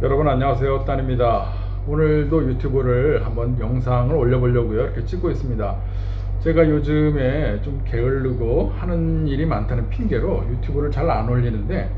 여러분 안녕하세요, 딴입니다. 오늘도 유튜브를 한번 영상을 올려보려고요 이렇게 찍고 있습니다. 제가 요즘에 좀 게으르고 하는 일이 많다는 핑계로 유튜브를 잘 안 올리는데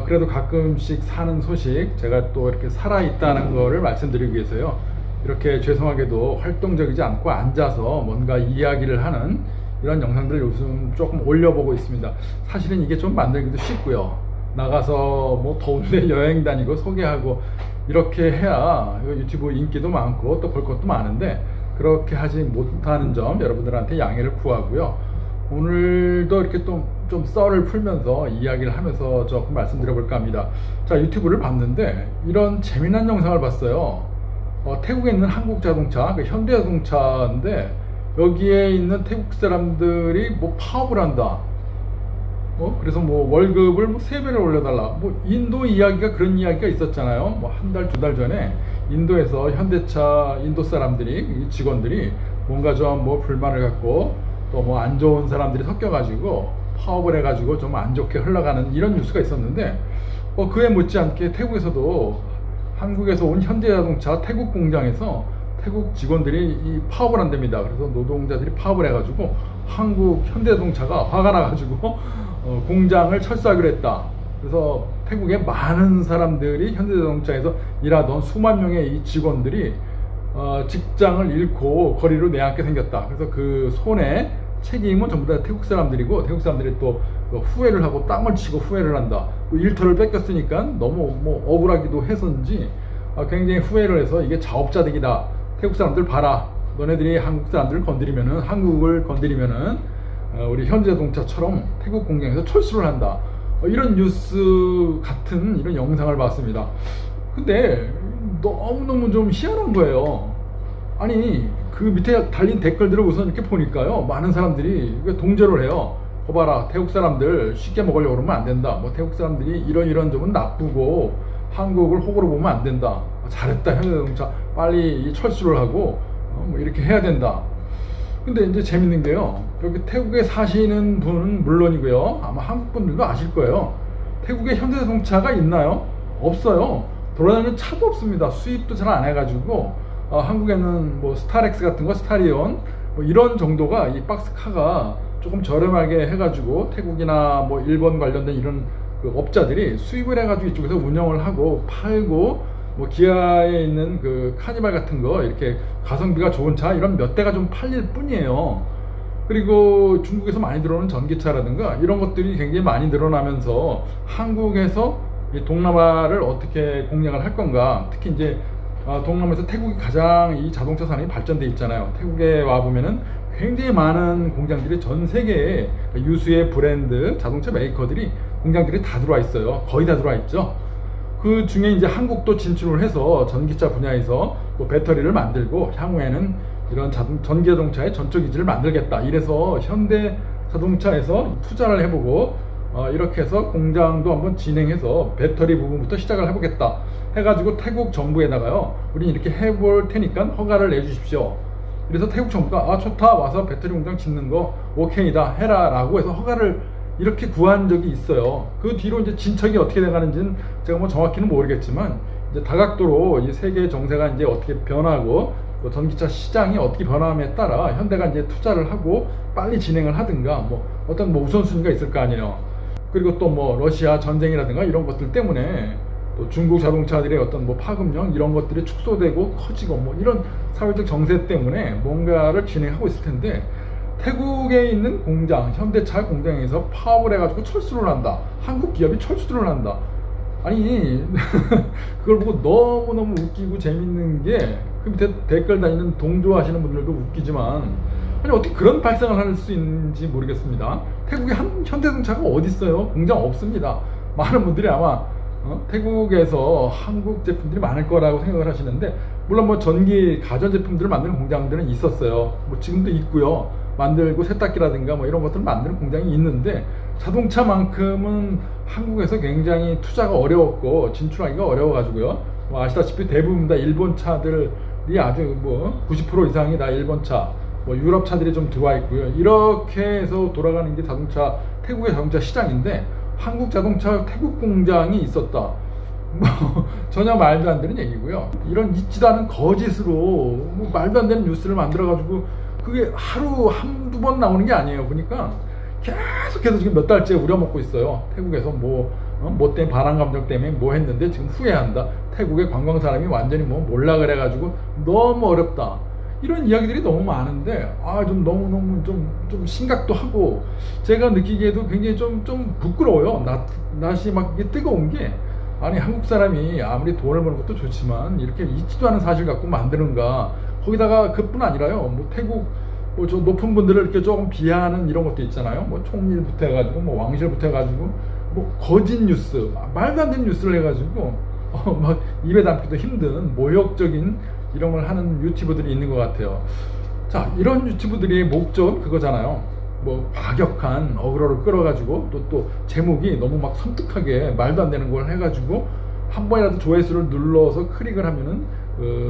그래도 가끔씩 사는 소식, 제가 또 이렇게 살아있다는 거를 말씀드리기 위해서요 이렇게 죄송하게도 활동적이지 않고 앉아서 뭔가 이야기를 하는 이런 영상들을 요즘 조금 올려보고 있습니다. 사실은 이게 좀 만들기도 쉽고요, 나가서 뭐 더운데 여행 다니고 소개하고 이렇게 해야 유튜브 인기도 많고 또 볼 것도 많은데, 그렇게 하지 못하는 점 여러분들한테 양해를 구하고요. 오늘도 이렇게 좀 썰을 풀면서 이야기를 하면서 조금 말씀드려 볼까 합니다. 자, 유튜브를 봤는데 이런 재미난 영상을 봤어요. 태국에 있는 한국자동차, 그 현대자동차인데 여기에 있는 태국 사람들이 뭐 파업을 한다. 그래서 뭐 월급을 뭐 3배를 올려달라. 뭐 인도 이야기가, 그런 이야기가 있었잖아요. 뭐 한 달, 2달 전에 인도에서 현대차 인도 사람들이, 직원들이 뭔가 좀 뭐 불만을 갖고 또 뭐 안 좋은 사람들이 섞여가지고 파업을 해가지고 좀 안 좋게 흘러가는 이런 뉴스가 있었는데, 그에 못지않게 태국에서도 한국에서 온 현대자동차 태국 공장에서 태국 직원들이 이 파업을 한답니다. 그래서 노동자들이 파업을 해가지고 한국 현대자동차가 화가 나가지고 공장을 철수하기로 했다. 그래서 태국의 많은 사람들이 현대자동차에서 일하던 수만 명의 이 직원들이 직장을 잃고 거리로 내앉게 생겼다. 그래서 그 손해 책임은 전부 다 태국 사람들이고, 태국 사람들이 또 후회를 하고 땅을 치고 후회를 한다. 일터를 뺏겼으니까 너무 뭐 억울하기도 해서인지 굉장히 후회를 해서 이게 자업자득이다. 태국 사람들 봐라. 너네들이 한국 사람들을 건드리면은, 한국을 건드리면은 우리 현대자동차처럼 태국 공장에서 철수를 한다. 이런 뉴스 같은 이런 영상을 봤습니다. 근데 너무너무 좀 희한한 거예요. 아니, 그 밑에 달린 댓글들을 우선 이렇게 보니까요, 많은 사람들이 동조를 해요. 봐라, 태국 사람들 쉽게 먹으려고 그러면 안 된다. 뭐 태국 사람들이 이런 점은 나쁘고 한국을 호구로 보면 안 된다. 잘했다, 현대자동차 빨리 철수를 하고 뭐 이렇게 해야 된다. 근데 이제 재밌는 게요, 여기 태국에 사시는 분은 물론이고요, 아마 한국 분들도 아실 거예요. 태국에 현대자동차가 있나요? 없어요. 돌아다니는 차도 없습니다. 수입도 잘 안 해가지고 한국에는 뭐 스타렉스 같은 거, 스타리온 뭐 이런 정도가, 이 박스카가 조금 저렴하게 해가지고 태국이나 뭐 일본 관련된 이런 그 업자들이 수입을 해가지고 이쪽에서 운영을 하고 팔고, 뭐 기아에 있는 그 카니발 같은 거 이렇게 가성비가 좋은 차 이런 몇 대가 좀 팔릴 뿐이에요. 그리고 중국에서 많이 들어오는 전기차라든가 이런 것들이 굉장히 많이 늘어나면서 한국에서 이 동남아를 어떻게 공략을 할 건가. 특히 이제 동남아에서 태국이 가장 이 자동차 산업이 발전돼 있잖아요. 태국에 와 보면은 굉장히 많은 공장들이, 전 세계에 유수의 브랜드 자동차 메이커들이, 공장들이 다 들어와 있어요. 거의 다 들어와 있죠. 그 중에 이제 한국도 진출을 해서 전기차 분야에서 또 배터리를 만들고 향후에는 이런 전기자동차의 전초기지를 만들겠다. 이래서 현대자동차에서 투자를 해보고 이렇게 해서 공장도 한번 진행해서 배터리 부분부터 시작을 해보겠다 해가지고 태국 정부에다가요, 우린 이렇게 해볼 테니까 허가를 내주십시오. 그래서 태국 정부가 좋다, 와서 배터리 공장 짓는 거 오케이다 해라 라고 해서 허가를 이렇게 구한 적이 있어요. 그 뒤로 이제 진척이 어떻게 돼가는지는 제가 뭐 정확히는 모르겠지만, 이제 다각도로 이 세계 정세가 이제 어떻게 변하고 또 전기차 시장이 어떻게 변함에 따라 현대가 이제 투자를 하고 빨리 진행을 하든가 뭐 어떤 뭐 우선순위가 있을 거 아니에요. 그리고 또 뭐 러시아 전쟁이라든가 이런 것들 때문에 또 중국 자동차들의 어떤 뭐 파급력 이런 것들이 축소되고 커지고 뭐 이런 사회적 정세 때문에 뭔가를 진행하고 있을 텐데, 태국에 있는 공장, 현대차 공장에서 파업을 해가지고 철수를 한다. 한국 기업이 철수를 한다. 아니 그걸 보고 너무너무 웃기고 재밌는 게, 그 밑에 댓글 다니는 동조하시는 분들도 웃기지만, 아니 어떻게 그런 발상을 할 수 있는지 모르겠습니다. 태국에 현대자동차가 어디 있어요? 공장 없습니다. 많은 분들이 아마 태국에서 한국 제품들이 많을 거라고 생각을 하시는데, 물론 뭐 전기 가전제품들을 만드는 공장들은 있었어요. 뭐 지금도 있고요. 만들고 세탁기라든가 뭐 이런 것들을 만드는 공장이 있는데, 자동차만큼은 한국에서 굉장히 투자가 어려웠고 진출하기가 어려워가지고요. 뭐 아시다시피 대부분 다 일본 차들이 아주 뭐 90% 이상이 다 일본 차, 뭐 유럽 차들이 좀 들어와 있고요. 이렇게 해서 돌아가는 게 태국의 자동차 시장인데, 한국 자동차 태국 공장이 있었다. 뭐 전혀 말도 안 되는 얘기고요. 이런 있지도 않은 거짓으로 뭐 말도 안 되는 뉴스를 만들어가지고 그게 하루 한두 번 나오는 게 아니에요. 보니까 계속해서 지금 몇 달째 우려먹고 있어요. 태국에서 뭐 때문에 반항 감정 때문에 뭐 했는데 지금 후회한다. 태국의 관광 사람이 완전히 뭐 몰라 그래가지고 너무 어렵다. 이런 이야기들이 너무 많은데 좀 너무너무 좀 심각도 하고 제가 느끼기에도 굉장히 좀 부끄러워요. 낯이 막 이게 뜨거운 게 아니 한국 사람이 아무리 돈을 버는 것도 좋지만 이렇게 있지도 않은 사실 갖고 만드는가. 거기다가 그뿐 아니라요. 뭐 태국 저 높은 분들을 이렇게 조금 비하하는 이런 것도 있잖아요. 뭐 총리부터 해가지고 뭐 왕실부터 해가지고 뭐 거짓 뉴스 말도 안 되는 뉴스를 해가지고 막 입에 담기도 힘든 모욕적인 이런 걸 하는 유튜버들이 있는 것 같아요. 자, 이런 유튜브들의 목적은 그거잖아요. 뭐 과격한 어그로를 끌어가지고 또 제목이 너무 막 섬뜩하게 말도 안 되는 걸 해가지고 한 번이라도 조회수를 눌러서 클릭을 하면은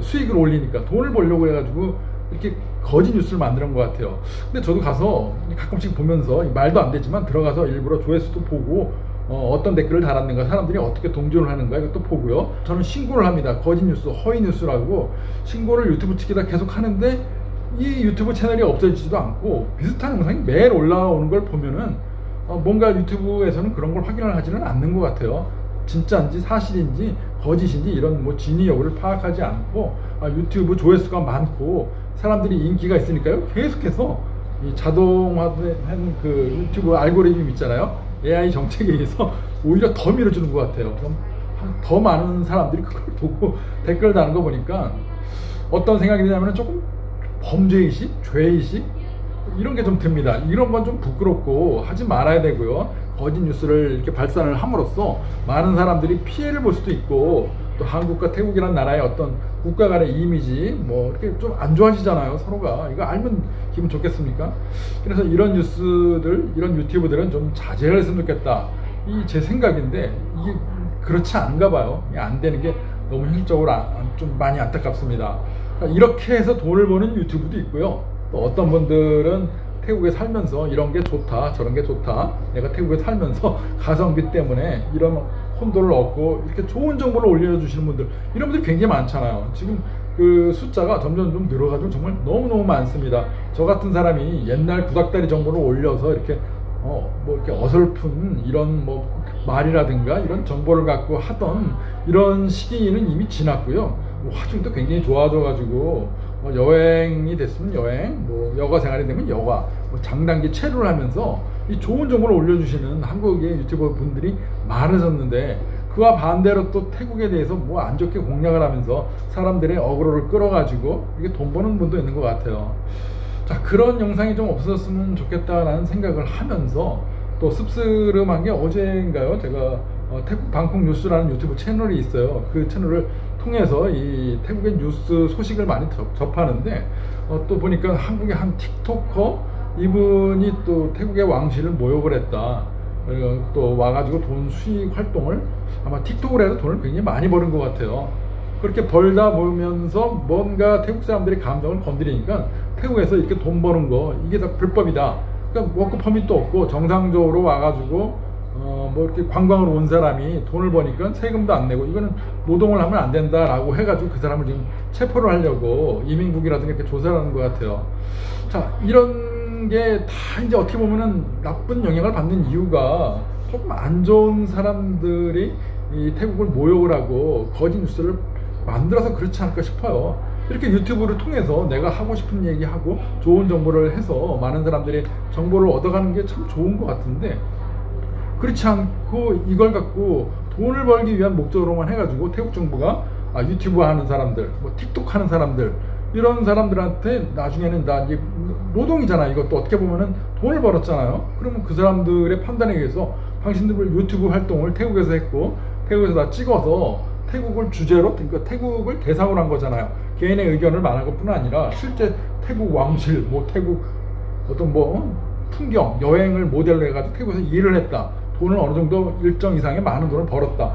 수익을 올리니까 돈을 벌려고 해가지고 이렇게 거짓 뉴스를 만드는 것 같아요. 근데 저도 가서 가끔씩 보면서 말도 안 되지만 들어가서 일부러 조회수도 보고 어떤 댓글을 달았는가, 사람들이 어떻게 동조를 하는가 이것도 보고요. 저는 신고를 합니다. 거짓 뉴스, 허위 뉴스라고 신고를 유튜브 측에다 계속 하는데 이 유튜브 채널이 없어지지도 않고 비슷한 영상이 매일 올라오는 걸 보면은 뭔가 유튜브에서는 그런 걸 확인을 하지는 않는 것 같아요. 진짜인지 사실인지 거짓인지 이런 뭐 진위 여부를 파악하지 않고 유튜브 조회수가 많고 사람들이 인기가 있으니까요. 계속해서 이 자동화된 그 유튜브 알고리즘 있잖아요. AI 정책에 의해서 오히려 더 밀어주는 것 같아요. 그럼 더 많은 사람들이 그걸 보고 댓글 다는 거 보니까 어떤 생각이 드냐면 조금 범죄의식, 죄의식 이런 게 좀 듭니다. 이런 건 좀 부끄럽고 하지 말아야 되고요. 거짓 뉴스를 이렇게 발산을 함으로써 많은 사람들이 피해를 볼 수도 있고 또 한국과 태국이라는 나라의 어떤 국가 간의 이미지 뭐 이렇게 좀 안 좋아지잖아요. 서로가 이거 알면 기분 좋겠습니까? 그래서 이런 뉴스들, 이런 유튜브들은 좀 자제를 했으면 좋겠다. 이 제 생각인데 이게 그렇지 않은가 봐요. 안 되는 게 너무 현실적으로 좀 많이 안타깝습니다. 이렇게 해서 돈을 버는 유튜브도 있고요. 또 어떤 분들은 태국에 살면서 이런 게 좋다 저런 게 좋다, 내가 태국에 살면서 가성비 때문에 이런 혼돈을 얻고 이렇게 좋은 정보를 올려주시는 분들, 이런 분들이 굉장히 많잖아요. 지금 그 숫자가 점점 좀 늘어가지고 정말 너무너무 많습니다. 저 같은 사람이 옛날 구닥다리 정보를 올려서 이렇게 뭐 이렇게 어설픈 이런 뭐 말이라든가 이런 정보를 갖고 하던 이런 시기는 이미 지났고요. 화질도 굉장히 좋아져가지고 여행이 됐으면 여행, 뭐 여가 생활이 되면 여가, 뭐 장단기 체류를 하면서 이 좋은 정보를 올려주시는 한국의 유튜버 분들이 많아졌는데 그와 반대로 또 태국에 대해서 뭐 안 좋게 공략을 하면서 사람들의 어그로를 끌어가지고 이게 돈 버는 분도 있는 것 같아요. 자, 그런 영상이 좀 없었으면 좋겠다라는 생각을 하면서 또 씁쓸한 게 어제인가요? 제가 태국 방콕 뉴스라는 유튜브 채널이 있어요. 그 채널을 통해서 이 태국의 뉴스 소식을 많이 접하는데 또 보니까 한국의 한 틱토커 이분이 또 태국의 왕실을 모욕을 했다. 또 와가지고 돈 수익 활동을 아마 틱톡을 해서 돈을 굉장히 많이 버는 것 같아요. 그렇게 벌다 보면서 뭔가 태국 사람들의 감정을 건드리니까 태국에서 이렇게 돈 버는 거 이게 다 불법이다. 그러니까 워크 퍼밋도 없고 정상적으로 와가지고 뭐 이렇게 관광으로 온 사람이 돈을 버니까 세금도 안 내고 이거는 노동을 하면 안 된다라고 해가지고 그 사람을 지금 체포를 하려고 이민국이라든가 이렇게 조사를 하는 것 같아요. 자, 이런 게 다 이제 어떻게 보면은 나쁜 영향을 받는 이유가 조금 안 좋은 사람들이 이 태국을 모욕을 하고 거짓 뉴스를 만들어서 그렇지 않을까 싶어요. 이렇게 유튜브를 통해서 내가 하고 싶은 얘기하고 좋은 정보를 해서 많은 사람들이 정보를 얻어가는 게 참 좋은 것 같은데 그렇지 않고 이걸 갖고 돈을 벌기 위한 목적으로만 해가지고 태국 정부가 유튜브 하는 사람들, 뭐 틱톡 하는 사람들 이런 사람들한테 나중에는 나 이제 노동이잖아. 이것도 어떻게 보면은 돈을 벌었잖아요. 그러면 그 사람들의 판단에 의해서 당신들 유튜브 활동을 태국에서 했고 태국에서 다 찍어서 태국을 주제로, 그러니까 태국을 대상으로 한 거잖아요. 개인의 의견을 말한 것뿐 아니라 실제 태국 왕실, 뭐 태국 어떤 뭐 풍경, 여행을 모델로 해가지고 태국에서 일을 했다. 돈을 어느 정도 일정 이상의 많은 돈을 벌었다.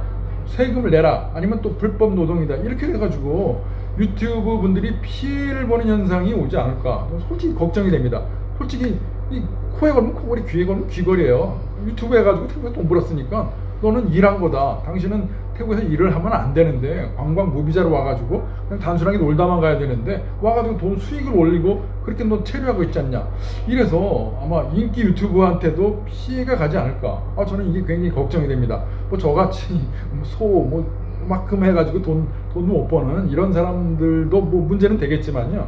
세금을 내라. 아니면 또 불법 노동이다. 이렇게 해가지고 유튜브 분들이 피해를 보는 현상이 오지 않을까. 솔직히 걱정이 됩니다. 솔직히 이 코에 걸면 코걸이, 귀에 걸면 귀걸이에요. 유튜브 해가지고 태국에 돈 벌었으니까 너는 일한 거다. 당신은 태국에서 일을 하면 안 되는데 관광 무비자로 와가지고 그냥 단순하게 놀다만 가야 되는데 와가지고 돈 수익을 올리고 그렇게 너 체류하고 있지 않냐. 이래서 아마 인기 유튜버한테도 피해가 가지 않을까. 저는 이게 굉장히 걱정이 됩니다. 뭐 저같이 막금 해가지고 돈 못 버는 이런 사람들도 뭐 문제는 되겠지만요.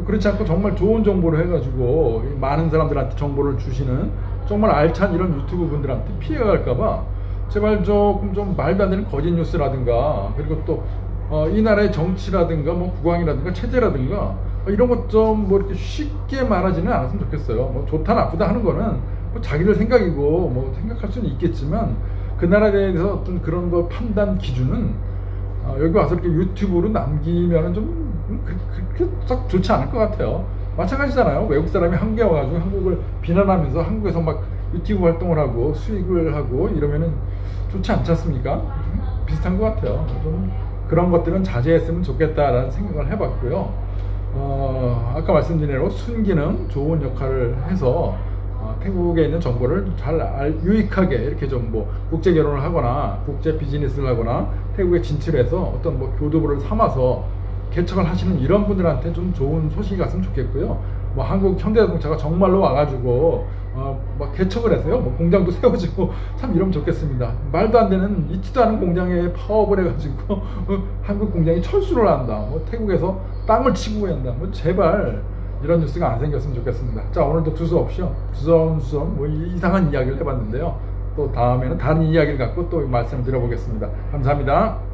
그렇지 않고 정말 좋은 정보를 해가지고 많은 사람들한테 정보를 주시는 정말 알찬 이런 유튜브 분들한테 피해가 갈까봐 제발 조금 좀 말도 안 되는 거짓 뉴스라든가, 그리고 또 이 나라의 정치라든가 뭐 국왕이라든가 체제라든가 이런 것 좀 뭐 이렇게 쉽게 말하지는 않았으면 좋겠어요. 뭐 좋다 나쁘다 하는 거는 뭐 자기들 생각이고 뭐 생각할 수는 있겠지만 그 나라에 대해서 어떤 그런 거 판단 기준은 여기 와서 이렇게 유튜브로 남기면은 좀 그렇게 썩 좋지 않을 것 같아요. 마찬가지잖아요. 외국 사람이 한국에 와가지고 한국을 비난하면서 한국에서 막 유튜브 활동을 하고 수익을 하고 이러면은 좋지 않지 않습니까? 비슷한 것 같아요. 좀 그런 것들은 자제했으면 좋겠다라는 생각을 해봤고요. 아까 말씀드린 대로 순기능 좋은 역할을 해서 태국에 있는 정보를 잘 유익하게 이렇게 좀 뭐 국제 결혼을 하거나 국제 비즈니스를 하거나 태국에 진출해서 어떤 뭐 교두보를 삼아서 개척을 하시는 이런 분들한테 좀 좋은 소식이 갔으면 좋겠고요. 뭐 한국 현대자동차가 정말로 와가지고 막 개척을 해서요, 뭐 공장도 세워지고 참 이러면 좋겠습니다. 말도 안 되는 있지도 않은 공장에 파업을 해가지고 한국 공장이 철수를 한다. 뭐 태국에서 땅을 치고 구한다. 뭐 제발 이런 뉴스가 안 생겼으면 좋겠습니다. 자, 오늘도 두서없이요 주섬주섬 뭐 이상한 이야기를 해봤는데요. 또 다음에는 다른 이야기를 갖고 또 말씀을 드려보겠습니다. 감사합니다.